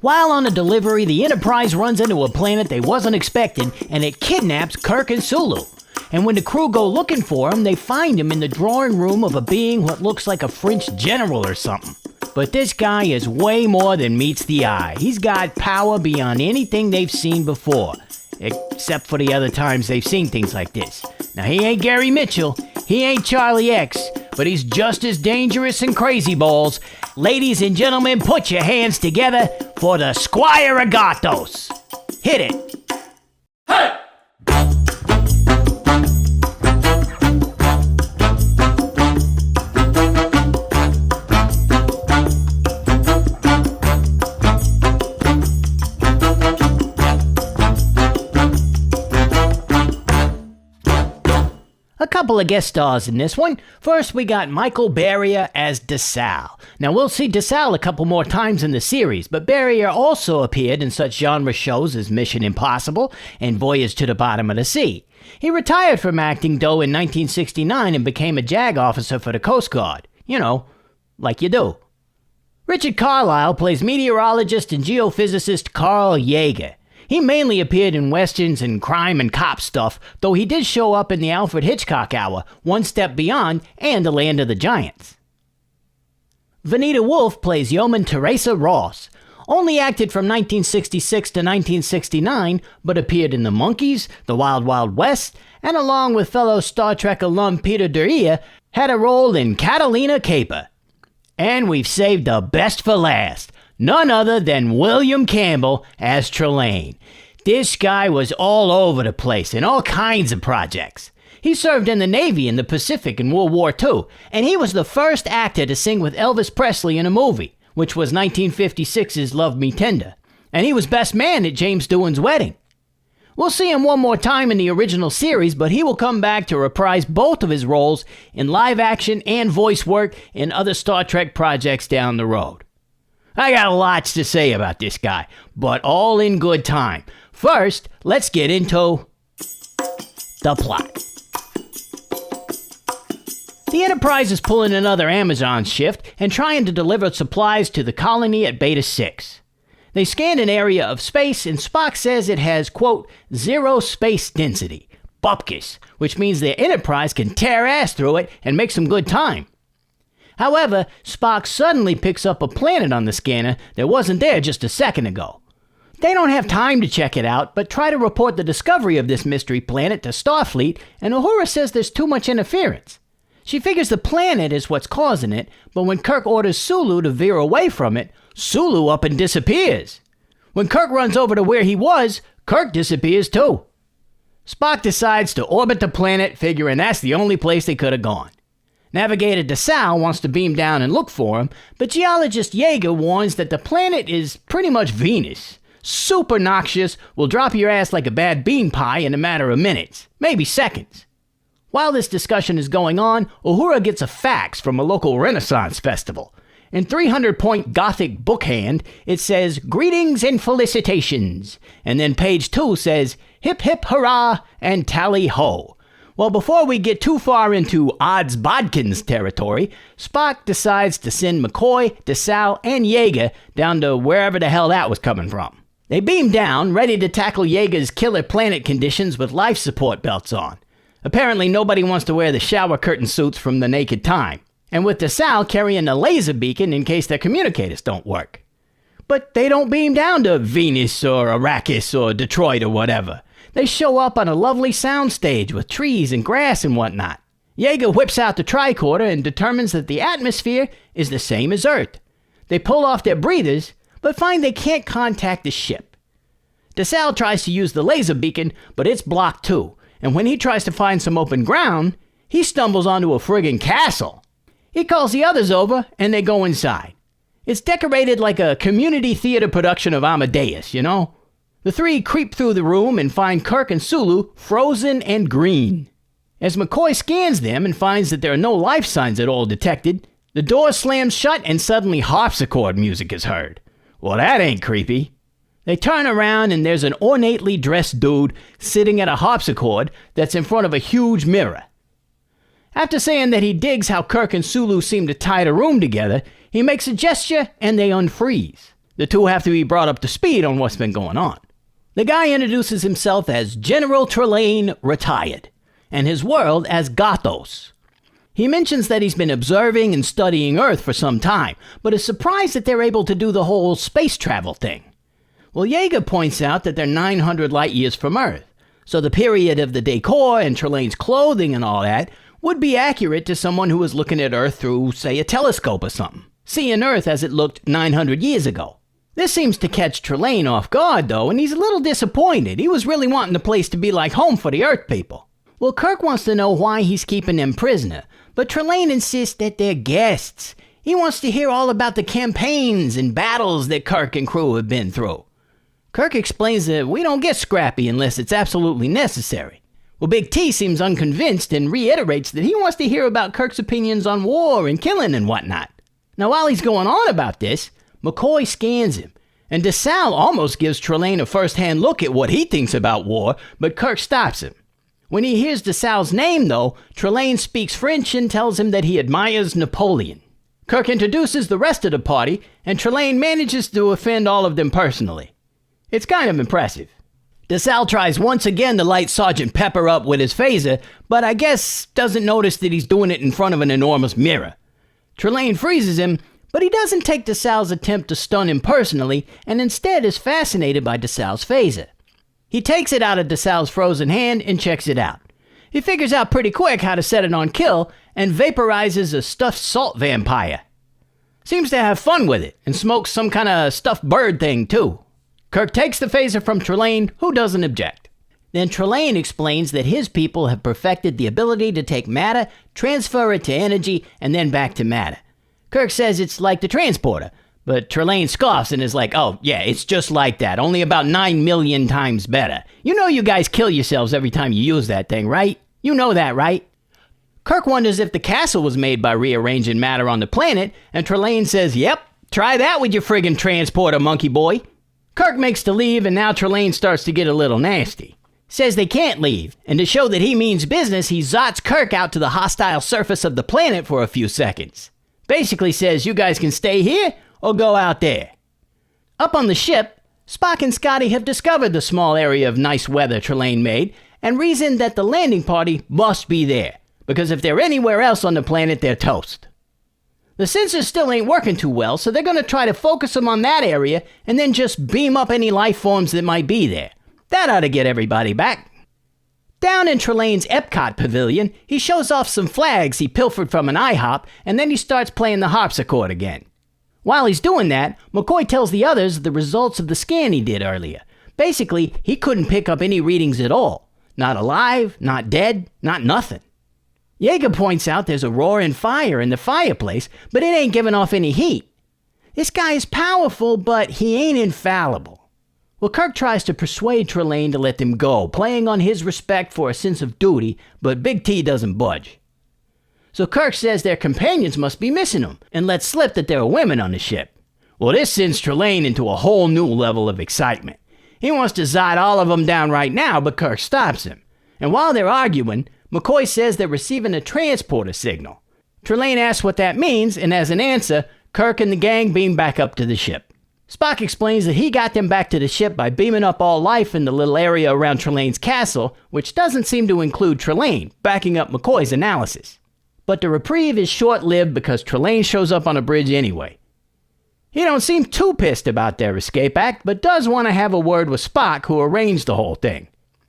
While on a delivery, the Enterprise runs into a planet they wasn't expecting, and it kidnaps Kirk and Sulu. And when the crew go looking for him, they find him in the drawing room of a being what looks like a French general or something. But this guy is way more than meets the eye. He's got power beyond anything they've seen before. Except for the other times they've seen ththings like this. Now, he ain't Gary Mitchell, he ain't Charlie X, but he's just as dangerous and crazy balls. Ladies and gentlemen, put your hands together for the Squire of Gothos. Hit it. Hey! A couple of guest stars in this one. First, we got Michael Barrier as DeSalle. Now, we'll see DeSalle a couple more times in the series, but Barrier also appeared in such genre shows as Mission Impossible and Voyage to the Bottom of the Sea. He retired from acting, though, in 1969 and became a JAG officer for the Coast Guard. You know, like you do. Richard Carlisle plays meteorologist and geophysicist Carl Yeager. He mainly appeared in westerns and crime and cop stuff, though he did show up in the Alfred Hitchcock Hour, One Step Beyond, and The Land of the Giants. Vanita Wolf plays Yeoman Teresa Ross. Only acted from 1966 to 1969, but appeared in The Monkees, The Wild Wild West, and along with fellow Star Trek alum Peter Duria, had a role in Catalina Caper. And we've saved the best for last. None other than William Campbell as Trelane. This guy was all over the place in all kinds of projects. He served in the Navy in the Pacific in World War II, and he was the first actor to sing with Elvis Presley in a movie, which was 1956's Love Me Tender. And he was best man at James Doohan's wedding. We'll see him one more time in the original series, but he will come back to reprise both of his roles in live action and voice work in other Star Trek projects down the road. I got lots to say about this guy, but all in good time. First, let's get into the plot. The Enterprise is pulling another Amazon shift and trying to deliver supplies to the colony at Beta 6. They scan an area of space, and Spock says it has, quote, zero space density, bupkis, which means the Enterprise can tear ass through it and make some good time. However, Spock suddenly picks up a planet on the scanner that wasn't there just a second ago. They don't have time to check it out, but try to report the discovery of this mystery planet to Starfleet, and Uhura says there's too much interference. She figures the planet is what's causing it, but when Kirk orders Sulu to veer away from it, Sulu up and disappears. When Kirk runs over to where he was, Kirk disappears too. Spock decides to orbit the planet, figuring that's the only place they could have gone. Navigator DeSalle wants to beam down and look for him, but geologist Yeager warns that the planet is pretty much Venus. Super noxious, will drop your ass like a bad bean pie in a matter of minutes, maybe seconds. While this discussion is going on, Uhura gets a fax from a local Renaissance festival. In 300-point Gothic bookhand, it says, "Greetings and felicitations," and then page 2 says, "Hip-hip-hurrah and tally-ho." Well, before we get too far into Odds Bodkins territory, Spock decides to send McCoy, DeSalle, and Yeager down to wherever the hell that was coming from. They beam down, ready to tackle Yeager's killer planet conditions with life support belts on. Apparently nobody wants to wear the shower curtain suits from The Naked Time, and with DeSalle carrying a laser beacon in case their communicators don't work. But they don't beam down to Venus or Arrakis or Detroit or whatever. They show up on a lovely soundstage with trees and grass and whatnot. Yeager whips out the tricorder and determines that the atmosphere is the same as Earth. They pull off their breathers, but find they can't contact the ship. DeSalle tries to use the laser beacon, but it's blocked too, and when he tries to find some open ground, he stumbles onto a friggin' castle. He calls the others over, and they go inside. It's decorated like a community theater production of Amadeus, you know? The three creep through the room and find Kirk and Sulu frozen and green. As McCoy scans them and finds that there are no life signs at all detected, the door slams shut and suddenly harpsichord music is heard. Well, that ain't creepy. They turn around and there's an ornately dressed dude sitting at a harpsichord that's in front of a huge mirror. After saying that he digs how Kirk and Sulu seem to tie the room together, he makes a gesture and they unfreeze. The two have to be brought up to speed on what's been going on. The guy introduces himself as General Trelane, retired, and his world as Gothos. He mentions that he's been observing and studying Earth for some time, but is surprised that they're able to do the whole space travel thing. Well, Yeager points out that they're 900 light years from Earth, so the period of the decor and Trelane's clothing and all that would be accurate to someone who was looking at Earth through, say, a telescope or something, seeing Earth as it looked 900 years ago. This seems to catch Trelane off guard, though, and he's a little disappointed. He was really wanting the place to be like home for the Earth people. Well, Kirk wants to know why he's keeping them prisoner, but Trelane insists that they're guests. He wants to hear all about the campaigns and battles that Kirk and crew have been through. Kirk explains that we don't get scrappy unless it's absolutely necessary. Well, Big T seems unconvinced and reiterates that he wants to hear about Kirk's opinions on war and killing and whatnot. Now, while he's going on about this, McCoy scans him, and DeSalle almost gives Trelane a first-hand look at what he thinks about war, but Kirk stops him. When he hears DeSalle's name, though, Trelane speaks French and tells him that he admires Napoleon. Kirk introduces the rest of the party, and Trelane manages to offend all of them personally. It's kind of impressive. DeSalle tries once again to light Sergeant Pepper up with his phaser, but I guess doesn't notice that he's doing it in front of an enormous mirror. Trelane freezes him, but he doesn't take DeSalle's attempt to stun him personally, and instead is fascinated by DeSalle's phaser. He takes it out of DeSalle's frozen hand and checks it out. He figures out pretty quick how to set it on kill, and vaporizes a stuffed salt vampire. Seems to have fun with it, and smokes some kind of stuffed bird thing too. Kirk takes the phaser from Trelane, who doesn't object. Then Trelane explains that his people have perfected the ability to take matter, transfer it to energy, and then back to matter. Kirk says it's like the transporter, but Trelane scoffs and is like, oh, yeah, it's just like that, only about 9 million times better. You know you guys kill yourselves every time you use that thing, right? You know that, right? Kirk wonders if the castle was made by rearranging matter on the planet, and Trelane says, yep, try that with your friggin' transporter, monkey boy. Kirk makes to leave, and now Trelane starts to get a little nasty. Says they can't leave, and to show that he means business, he zots Kirk out to the hostile surface of the planet for a few seconds. Basically says you guys can stay here or go out there. Up on the ship, Spock and Scotty have discovered the small area of nice weather Trelane made and reasoned that the landing party must be there, because if they're anywhere else on the planet, they're toast. The sensors still ain't working too well, so they're going to try to focus them on that area and then just beam up any life forms that might be there. That ought to get everybody back. Down in Trelane's Epcot pavilion, he shows off some flags he pilfered from an IHOP, and then he starts playing the harpsichord again. While he's doing that, McCoy tells the others the results of the scan he did earlier. Basically, he couldn't pick up any readings at all. Not alive, not dead, not nothing. Yeager points out there's a roaring fire in the fireplace, but it ain't giving off any heat. This guy is powerful, but he ain't infallible. Well, Kirk tries to persuade Trelane to let them go, playing on his respect for a sense of duty, but Big T doesn't budge. So Kirk says their companions must be missing them, and lets slip that there are women on the ship. Well, this sends Trelane into a whole new level of excitement. He wants to zot all of them down right now, but Kirk stops him. And while they're arguing, McCoy says they're receiving a transporter signal. Trelane asks what that means, and as an answer, Kirk and the gang beam back up to the ship. Spock explains that he got them back to the ship by beaming up all life in the little area around Trelane's castle, which doesn't seem to include Trelane, backing up McCoy's analysis. But the reprieve is short-lived because Trelane shows up on a bridge anyway. He don't seem too pissed about their escape act, but does want to have a word with Spock, who arranged the whole thing.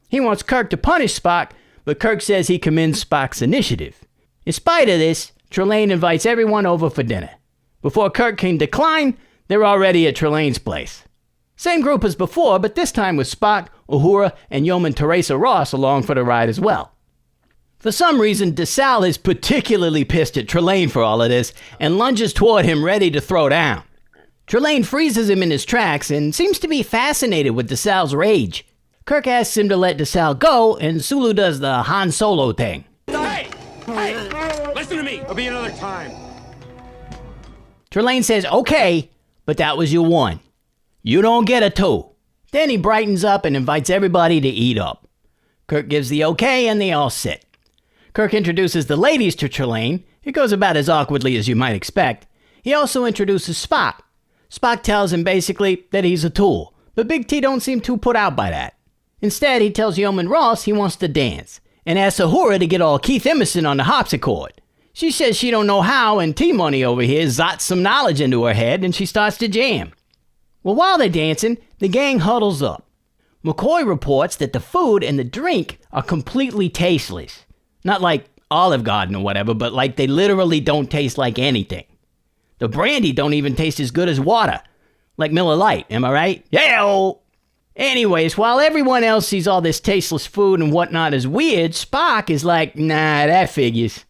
He wants Kirk to punish Spock, but Kirk says he commends Spock's initiative. In spite of this, Trelane invites everyone over for dinner. Before Kirk can decline, they're already at Trelane's place. Same group as before, but this time with Spock, Uhura, and Yeoman Teresa Ross along for the ride as well. For some reason, DeSalle is particularly pissed at Trelane for all of this and lunges toward him ready to throw down. Trelane freezes him in his tracks and seems to be fascinated with DeSalle's rage. Kirk asks him to let DeSalle go, and Sulu does the Han Solo thing. Hey! Hey! Listen to me! It'll be another time. Trelane says, okay, but that was your one. You don't get a two. Then he brightens up and invites everybody to eat up. Kirk gives the okay, and they all sit. Kirk introduces the ladies to Trelane. It goes about as awkwardly as you might expect. He also introduces Spock. Spock tells him basically that he's a tool, but Big T don't seem too put out by that. Instead, he tells Yeoman Ross he wants to dance, and asks Uhura to get all Keith Emerson on the harpsichord. She says she don't know how, and T-Money over here zots some knowledge into her head, and she starts to jam. Well, while they're dancing, the gang huddles up. McCoy reports that the food and the drink are completely tasteless. Not like Olive Garden or whatever, but like they literally don't taste like anything. The brandy don't even taste as good as water. Like Miller Lite, am I right? Yeah. Anyways, while everyone else sees all this tasteless food and whatnot as weird, Spock is like, nah, that figures.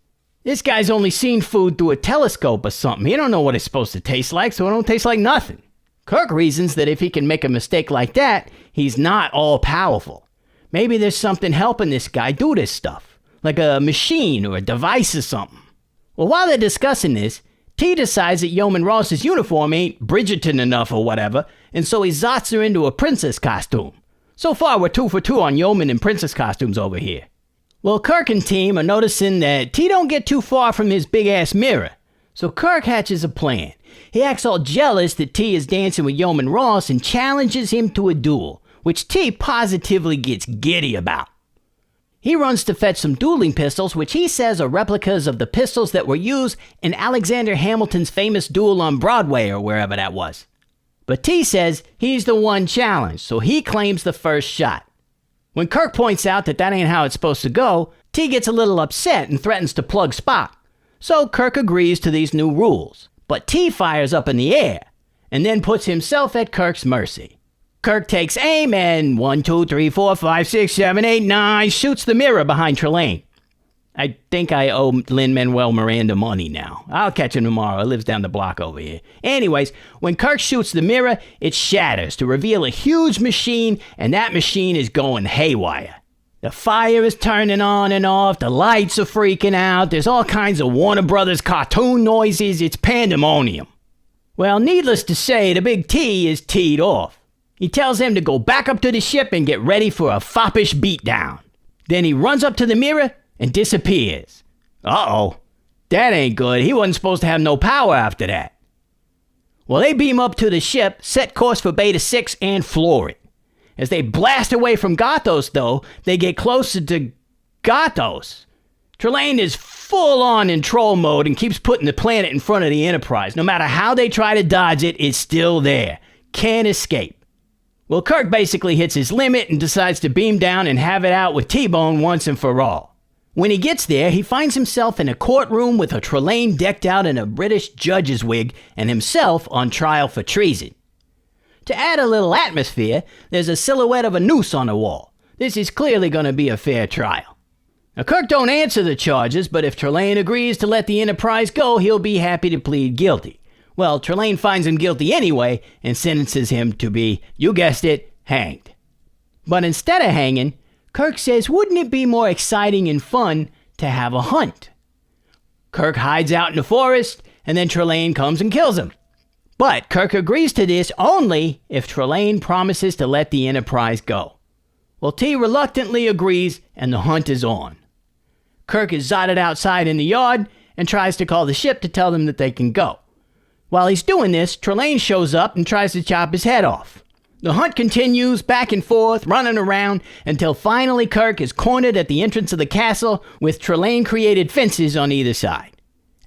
This guy's only seen food through a telescope or something. He don't know what it's supposed to taste like, so it don't taste like nothing. Kirk reasons that if he can make a mistake like that, he's not all-powerful. Maybe there's something helping this guy do this stuff, like a machine or a device or something. Well, while they're discussing this, T decides that Yeoman Ross's uniform ain't Bridgerton enough or whatever, and so he zots her into a princess costume. So far, we're 2 for 2 on Yeoman and princess costumes over here. Well, Kirk and team are noticing that T don't get too far from his big-ass mirror, so Kirk hatches a plan. He acts all jealous that T is dancing with Yeoman Ross and challenges him to a duel, which T positively gets giddy about. He runs to fetch some dueling pistols, which he says are replicas of the pistols that were used in Alexander Hamilton's famous duel on Broadway or wherever that was. But T says he's the one challenged, so he claims the first shot. When Kirk points out that ain't how it's supposed to go, T gets a little upset and threatens to plug Spock. So Kirk agrees to these new rules. But T fires up in the air, and then puts himself at Kirk's mercy. Kirk takes aim and 1, 2, 3, 4, 5, 6, 7, 8, 9, shoots the mirror behind Trelane. I think I owe Lin-Manuel Miranda money now. I'll catch him tomorrow. He lives down the block over here. Anyways, when Kirk shoots the mirror, it shatters to reveal a huge machine, and that machine is going haywire. The fire is turning on and off, the lights are freaking out, there's all kinds of Warner Brothers cartoon noises, it's pandemonium. Well, needless to say, the Big T is teed off. He tells him to go back up to the ship and get ready for a foppish beatdown. Then he runs up to the mirror and disappears. Uh-oh, that ain't good. He wasn't supposed to have no power after that. Well, they beam up to the ship, set course for Beta 6, and floor it. As they blast away from Gothos, though, they get closer to Gothos. Trelane is full-on in troll mode and keeps putting the planet in front of the Enterprise. No matter how they try to dodge it, it's still there. Can't escape. Well, Kirk basically hits his limit and decides to beam down and have it out with T-Bone once and for all. When he gets there, he finds himself in a courtroom with a Trelane decked out in a British judge's wig and himself on trial for treason. To add a little atmosphere, there's a silhouette of a noose on the wall. This is clearly going to be a fair trial. Now, Kirk don't answer the charges, but if Trelane agrees to let the Enterprise go, he'll be happy to plead guilty. Well, Trelane finds him guilty anyway and sentences him to be, you guessed it, hanged. But instead of hanging, Kirk says, wouldn't it be more exciting and fun to have a hunt? Kirk hides out in the forest, and then Trelane comes and kills him. But Kirk agrees to this only if Trelane promises to let the Enterprise go. Well, T reluctantly agrees, and the hunt is on. Kirk is zotted outside in the yard and tries to call the ship to tell them that they can go. While he's doing this, Trelane shows up and tries to chop his head off. The hunt continues back and forth, running around, until finally Kirk is cornered at the entrance of the castle with Trelane-created fences on either side.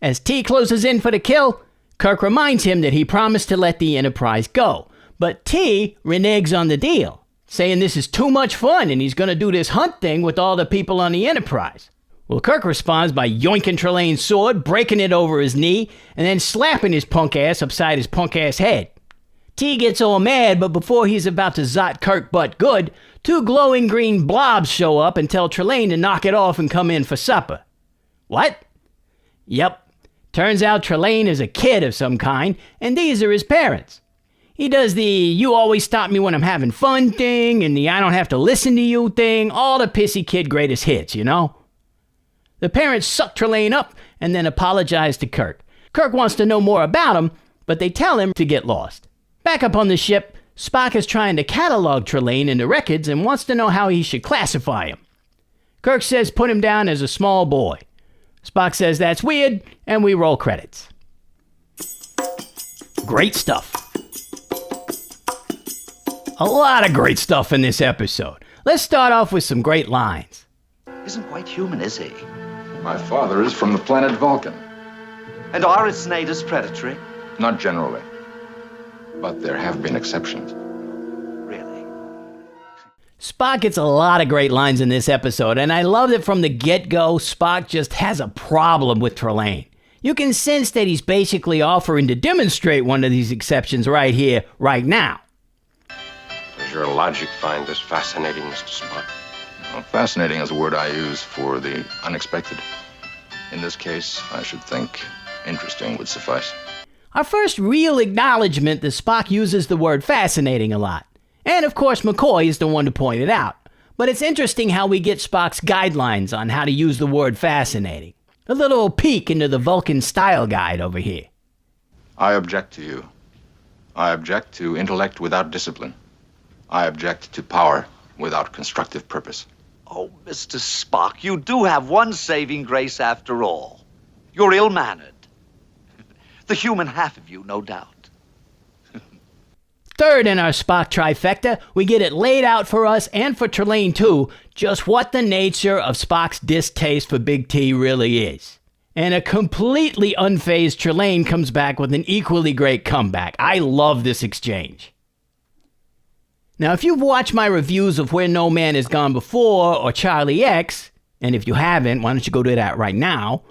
As T closes in for the kill, Kirk reminds him that he promised to let the Enterprise go, but T reneges on the deal, saying this is too much fun and he's going to do this hunt thing with all the people on the Enterprise. Well, Kirk responds by yoinking Trelane's sword, breaking it over his knee, and then slapping his punk ass upside his punk ass head. T gets all mad, but before he's about to zot Kirk butt good, 2 glowing green blobs show up and tell Trelane to knock it off and come in for supper. What? Yep. Turns out Trelane is a kid of some kind, and these are his parents. He does the you always stop me when I'm having fun thing, and the I don't have to listen to you thing, all the pissy kid greatest hits, you know? The parents suck Trelane up and then apologize to Kirk. Kirk wants to know more about him, but they tell him to get lost. Back up on the ship, Spock is trying to catalog Trelane in the records and wants to know how he should classify him. Kirk says put him down as a small boy. Spock says that's weird, and we roll credits. Great stuff. A lot of great stuff in this episode. Let's start off with some great lines. Isn't quite human, is he? My father is from the planet Vulcan. And are its natives predatory? Not generally. But there have been exceptions. Really? Spock gets a lot of great lines in this episode, and I love that from the get-go, Spock just has a problem with Trelane. You can sense that he's basically offering to demonstrate one of these exceptions right here, right now. Does your logic find this fascinating, Mr. Spock? Well, fascinating is a word I use for the unexpected. In this case, I should think interesting would suffice. Our first real acknowledgement that Spock uses the word fascinating a lot. And of course, McCoy is the one to point it out. But it's interesting how we get Spock's guidelines on how to use the word fascinating. A little peek into the Vulcan style guide over here. I object to you. I object to intellect without discipline. I object to power without constructive purpose. Oh, Mr. Spock, you do have one saving grace after all. You're ill-mannered. The human half of you, no doubt. Third in our Spock trifecta, we get it laid out for us and for Trelane too, just what the nature of Spock's distaste for Big T really is. And a completely unfazed Trelane comes back with an equally great comeback. I love this exchange. Now, if you've watched my reviews of Where No Man Has Gone Before or Charlie X, and if you haven't, why don't you go do that right now,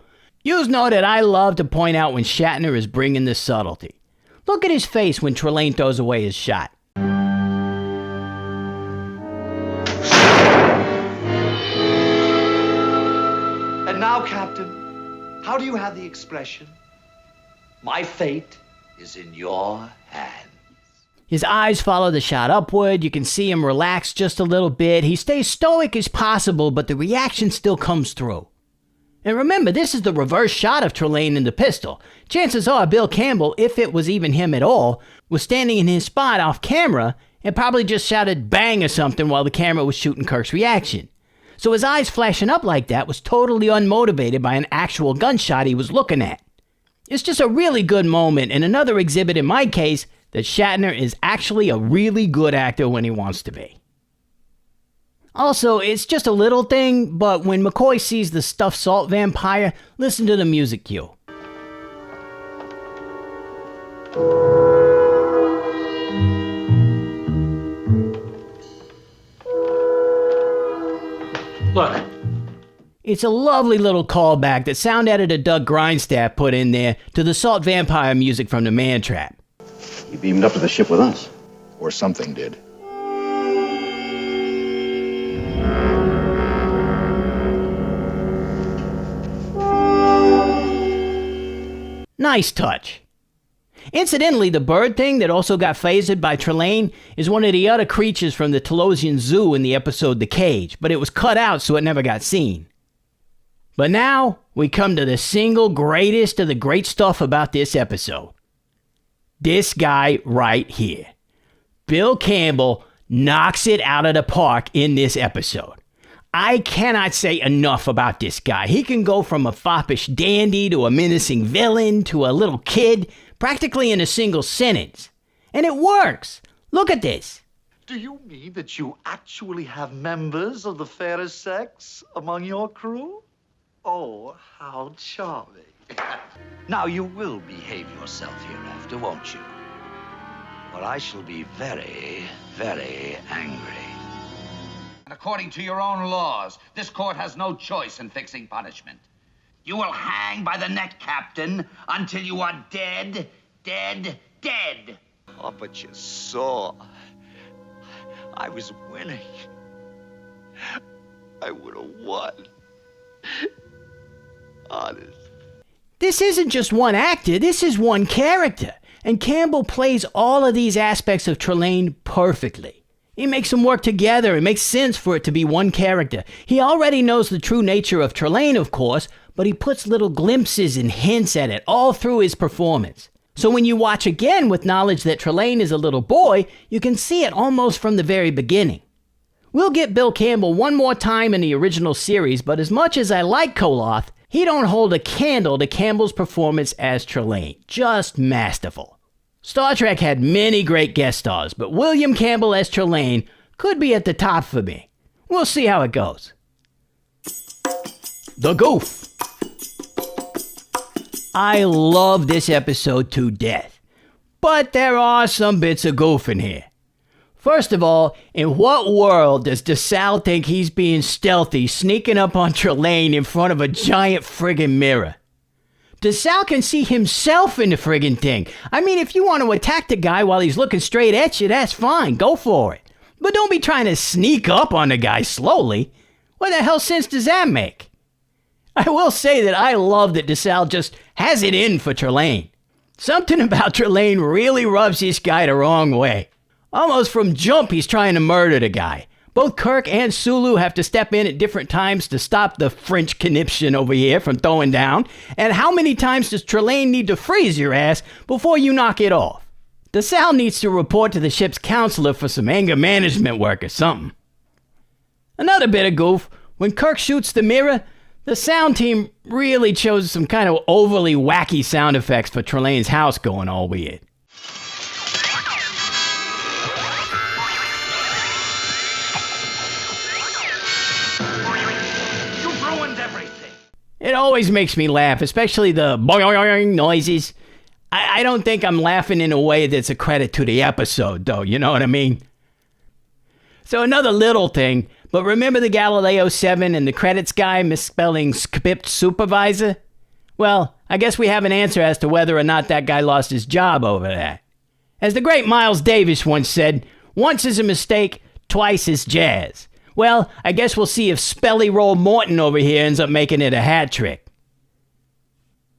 you'll know that I love to point out when Shatner is bringing the subtlety. Look at his face when Trelane throws away his shot. And now, Captain, how do you have the expression? My fate is in your hands. His eyes follow the shot upward. You can see him relax just a little bit. He stays stoic as possible, but the reaction still comes through. And remember, this is the reverse shot of Trelane in the pistol. Chances are Bill Campbell, if it was even him at all, was standing in his spot off camera and probably just shouted bang or something while the camera was shooting Kirk's reaction. So his eyes flashing up like that was totally unmotivated by an actual gunshot he was looking at. It's just a really good moment, and another exhibit in my case that Shatner is actually a really good actor when he wants to be. Also, it's just a little thing, but when McCoy sees the stuffed salt vampire, listen to the music cue. Look. It's a lovely little callback that sound editor Doug Grindstaff put in there to the salt vampire music from The Man Trap. He beamed up to the ship with us. Or something did. Nice touch. Incidentally, the bird thing that also got phasered by Trelane is one of the other creatures from the Telosian Zoo in the episode The Cage, but it was cut out so it never got seen. But now, we come to the single greatest of the great stuff about this episode. This guy right here. Bill Campbell knocks it out of the park in this episode. I cannot say enough about this guy. He can go from a foppish dandy to a menacing villain to a little kid, practically in a single sentence. And it works. Look at this. Do you mean that you actually have members of the fairest sex among your crew? Oh, how charming. Now you will behave yourself hereafter, won't you? Or I shall be very, very angry. And according to your own laws, this court has no choice in fixing punishment. You will hang by the neck, Captain, until you are dead, dead, dead. Oh, but you saw. I was winning. I would have won. Honest. This isn't just one actor, this is one character. And Campbell plays all of these aspects of Trelane perfectly. He makes them work together. It makes sense for it to be one character. He already knows the true nature of Trelane, of course, but he puts little glimpses and hints at it all through his performance. So when you watch again with knowledge that Trelane is a little boy, you can see it almost from the very beginning. We'll get Bill Campbell one more time in the original series, but as much as I like Koloth, he don't hold a candle to Campbell's performance as Trelane. Just masterful. Star Trek had many great guest stars, but William Campbell as Trelane could be at the top for me. We'll see how it goes. The Goof. I love this episode to death, but there are some bits of goof in here. First of all, in what world does DeSalle think he's being stealthy, sneaking up on Trelane in front of a giant friggin' mirror? DeSalle can see himself in the friggin' thing. I mean, if you want to attack the guy while he's looking straight at you, that's fine, go for it. But don't be trying to sneak up on the guy slowly. What the hell sense does that make? I will say that I love that DeSalle just has it in for Trelane. Something about Trelane really rubs this guy the wrong way. Almost from jump, he's trying to murder the guy. Both Kirk and Sulu have to step in at different times to stop the French conniption over here from throwing down. And how many times does Trelane need to freeze your ass before you knock it off? DeSalle needs to report to the ship's counselor for some anger management work or something. Another bit of goof, when Kirk shoots the mirror, the sound team really chose some kind of overly wacky sound effects for Trelane's house going all weird. You've ruined everything. It always makes me laugh, especially the boing noises. I don't think I'm laughing in a way that's a credit to the episode, though, you know what I mean? So another little thing, but remember the Galileo 7 and the credits guy misspelling SCPIP supervisor? Well, I guess we have an answer as to whether or not that guy lost his job over that. As the great Miles Davis once said, once is a mistake, twice is jazz. Well, I guess we'll see if Spelly Roll Morton over here ends up making it a hat trick.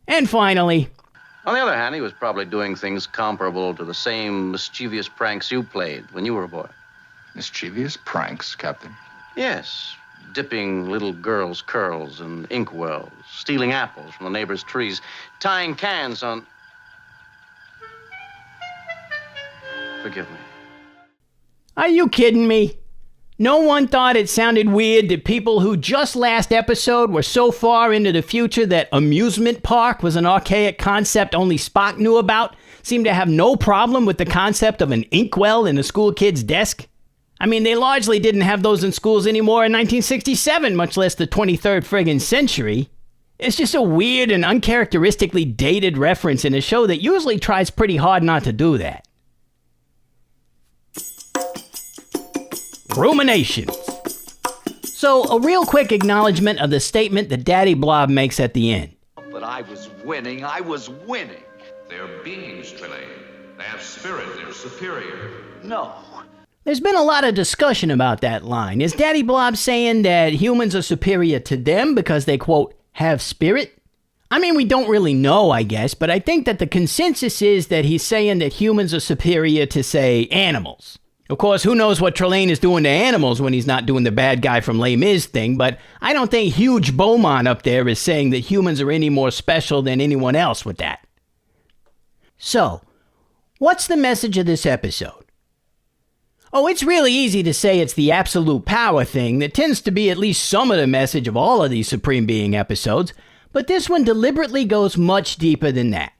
And finally... On the other hand, he was probably doing things comparable to the same mischievous pranks you played when you were a boy. Mischievous pranks, Captain. Yes, dipping little girls' curls in inkwells, stealing apples from the neighbors' trees, tying cans on... Forgive me. Are you kidding me? No one thought it sounded weird that people who just last episode were so far into the future that amusement park was an archaic concept only Spock knew about seemed to have no problem with the concept of an inkwell in a school kid's desk? I mean, they largely didn't have those in schools anymore in 1967, much less the 23rd friggin' century. It's just a weird and uncharacteristically dated reference in a show that usually tries pretty hard not to do that. Ruminations. So, a real quick acknowledgement of the statement that Daddy Blob makes at the end. But I was winning. They're beings, Trelane. They have spirit. They're superior. No. There's been a lot of discussion about that line. Is Daddy Blob saying that humans are superior to them because they, quote, have spirit? I mean, we don't really know, I guess, but I think that the consensus is that he's saying that humans are superior to, say, animals. Of course, who knows what Trelane is doing to animals when he's not doing the bad guy from Les Mis thing, but I don't think Huge Beaumont up there is saying that humans are any more special than anyone else with that. So, what's the message of this episode? Oh, it's really easy to say it's the absolute power thing that tends to be at least some of the message of all of these Supreme Being episodes, but this one deliberately goes much deeper than that.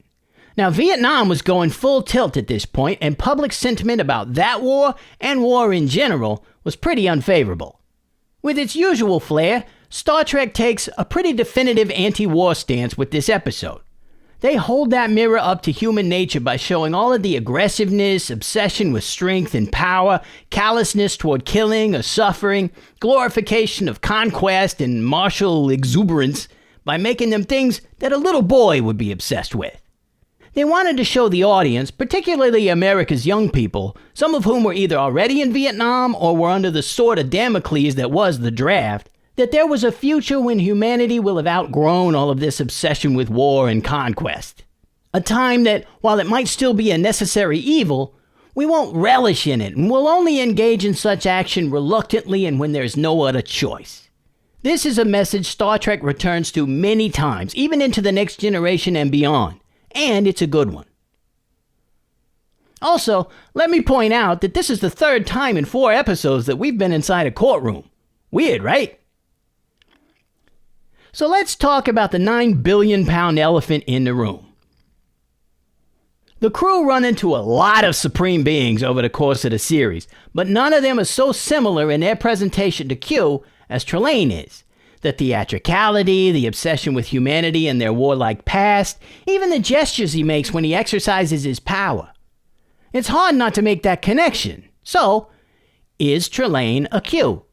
Now, Vietnam was going full tilt at this point, and public sentiment about that war, and war in general, was pretty unfavorable. With its usual flair, Star Trek takes a pretty definitive anti-war stance with this episode. They hold that mirror up to human nature by showing all of the aggressiveness, obsession with strength and power, callousness toward killing or suffering, glorification of conquest and martial exuberance by making them things that a little boy would be obsessed with. They wanted to show the audience, particularly America's young people, some of whom were either already in Vietnam or were under the sword of Damocles that was the draft, that there was a future when humanity will have outgrown all of this obsession with war and conquest. A time that, while it might still be a necessary evil, we won't relish in it and will only engage in such action reluctantly and when there's no other choice. This is a message Star Trek returns to many times, even into the next generation and beyond. And it's a good one. Also, let me point out that this is the third time in 4 episodes that we've been inside a courtroom. Weird, right? So let's talk about the 9 billion pound elephant in the room. The crew run into a lot of Supreme Beings over the course of the series, but none of them are so similar in their presentation to Q as Trelane is. The theatricality, the obsession with humanity and their warlike past, even the gestures he makes when he exercises his power. It's hard not to make that connection. So, is Trelane a Q?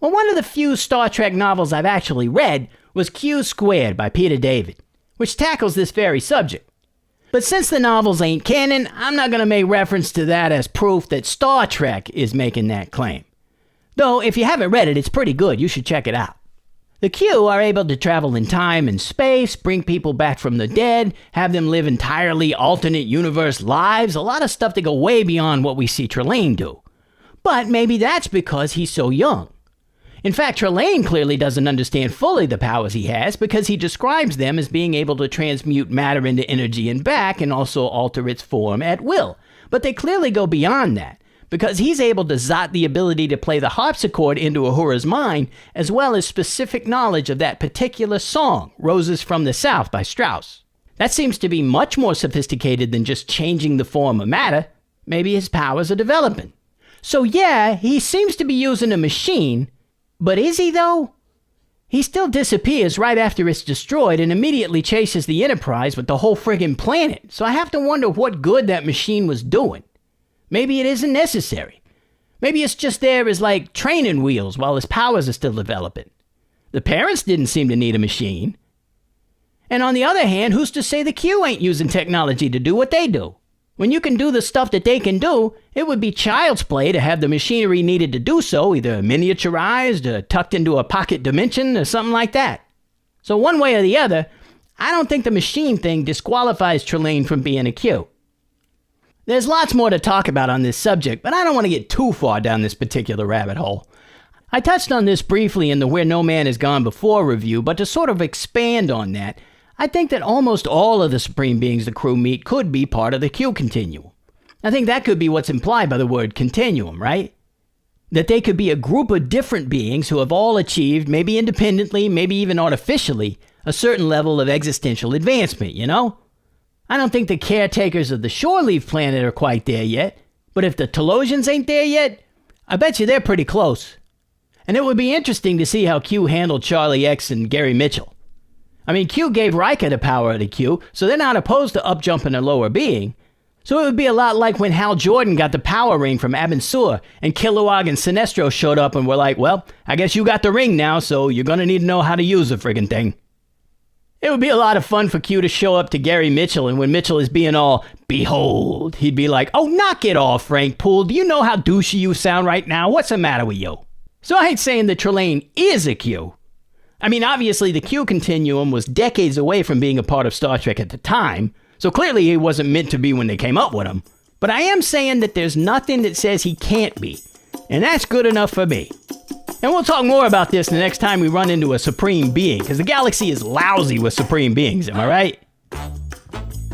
Well, one of the few Star Trek novels I've actually read was Q Squared by Peter David, which tackles this very subject. But since the novels ain't canon, I'm not going to make reference to that as proof that Star Trek is making that claim. Though, if you haven't read it, it's pretty good. You should check it out. The Q are able to travel in time and space, bring people back from the dead, have them live entirely alternate universe lives, a lot of stuff that go way beyond what we see Trelane do. But maybe that's because he's so young. In fact, Trelane clearly doesn't understand fully the powers he has because he describes them as being able to transmute matter into energy and back and also alter its form at will. But they clearly go beyond that because he's able to zot the ability to play the harpsichord into Uhura's mind as well as specific knowledge of that particular song, Roses from the South by Strauss. That seems to be much more sophisticated than just changing the form of matter. Maybe his powers are developing. So yeah, he seems to be using a machine. But is he, though? He still disappears right after it's destroyed and immediately chases the Enterprise with the whole friggin' planet. So I have to wonder what good that machine was doing. Maybe it isn't necessary. Maybe it's just there as like training wheels while his powers are still developing. The parents didn't seem to need a machine. And on the other hand, who's to say the Q ain't using technology to do what they do? When you can do the stuff that they can do, it would be child's play to have the machinery needed to do so, either miniaturized or tucked into a pocket dimension or something like that. So one way or the other, I don't think the machine thing disqualifies Trelane from being a Q. There's lots more to talk about on this subject, but I don't want to get too far down this particular rabbit hole. I touched on this briefly in the Where No Man Has Gone Before review, but to sort of expand on that, I think that almost all of the Supreme Beings the crew meet could be part of the Q continuum. I think that could be what's implied by the word continuum, right? That they could be a group of different beings who have all achieved, maybe independently, maybe even artificially, a certain level of existential advancement, you know? I don't think the caretakers of the Shore Leave planet are quite there yet, but if the Telosians ain't there yet, I bet you they're pretty close. And it would be interesting to see how Q handled Charlie X and Gary Mitchell. I mean, Q gave Riker the power of the Q, so they're not opposed to up-jumping a lower being. So it would be a lot like when Hal Jordan got the power ring from Abin Sur, and Kilowog and Sinestro showed up and were like, well, I guess you got the ring now, so you're gonna need to know how to use the friggin' thing. It would be a lot of fun for Q to show up to Gary Mitchell, and when Mitchell is being all, behold, he'd be like, oh, knock it off, Frank Poole. Do you know how douchey you sound right now? What's the matter with you? So I ain't saying that Trelane is a Q. I mean, obviously the Q continuum was decades away from being a part of Star Trek at the time, so clearly he wasn't meant to be when they came up with him. But I am saying that there's nothing that says he can't be, and that's good enough for me. And we'll talk more about this the next time we run into a Supreme Being, because the galaxy is lousy with Supreme Beings, am I right?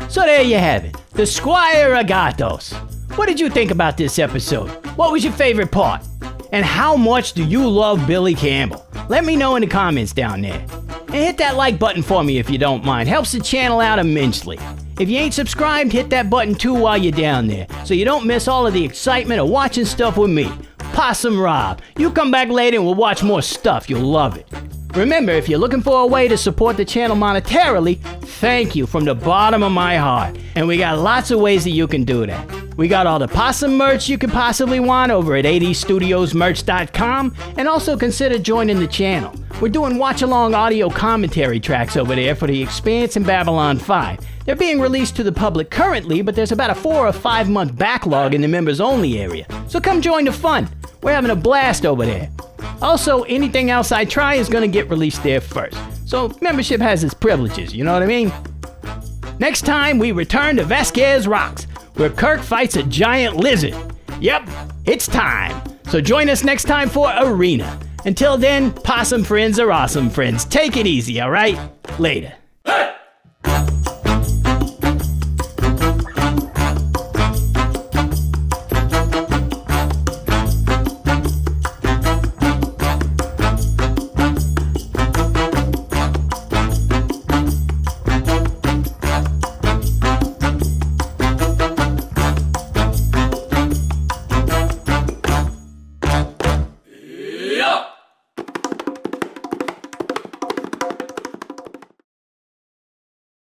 So there you have it, the Squire of Gothos. What did you think about this episode? What was your favorite part? And how much do you love Billy Campbell? Let me know in the comments down there. And hit that like button for me if you don't mind. Helps the channel out immensely. If you ain't subscribed, hit that button too while you're down there, so you don't miss all of the excitement of watching stuff with me, Possum Rob. You come back later and we'll watch more stuff. You'll love it. Remember, if you're looking for a way to support the channel monetarily, thank you from the bottom of my heart. And we got lots of ways that you can do that. We got all the Possum merch you could possibly want over at adstudiosmerch.com, and also consider joining the channel. We're doing watch-along audio commentary tracks over there for The Expanse and Babylon 5. They're being released to the public currently, but there's about a 4 or 5 month backlog in the members-only area. So come join the fun. We're having a blast over there. Also, anything else I try is going to get released there first. So membership has its privileges, you know what I mean? Next time, we return to Vasquez Rocks, where Kirk fights a giant lizard. Yep, it's time. So join us next time for Arena. Until then, possum friends are awesome friends. Take it easy, all right? Later.